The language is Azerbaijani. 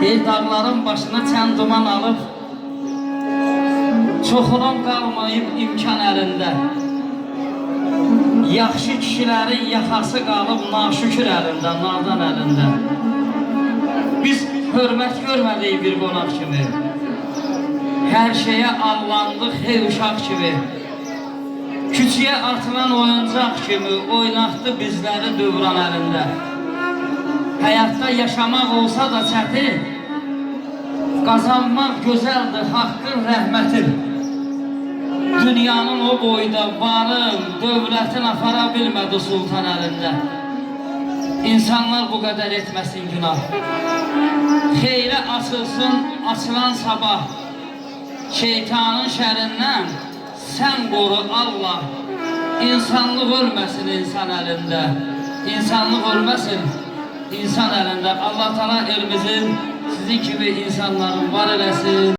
Deyir, dağların başına çən duman alıb, çoxunun qalmayıb imkan əlində. Yaxşı kişilərin yaxası qalıb naşükür əlində, nadan əlində. Biz hörmət görmədik bir qonaq kimi. Hər şeyə allandıq hey uşaq kimi. Küçüyə atılan oyuncaq kimi oynatdı bizləri dövran əlində. Həyatda yaşamaq olsa da çətin, qazanmaq gözəldir, haqqın, rəhmətin. Dünyanın o boyda varın, dövlətin apara bilmədi sultan əlində. İnsanlar bu qədər etməsin günah. Xeyrə açılsın, açılan sabah. Şeytanın şərindən sən qoru Allah. İnsanlıq ölməsin insan əlində. İnsanlıq ölməsin insan əlində. Allah Teala elimizin sizin kimi insanların var eləsin.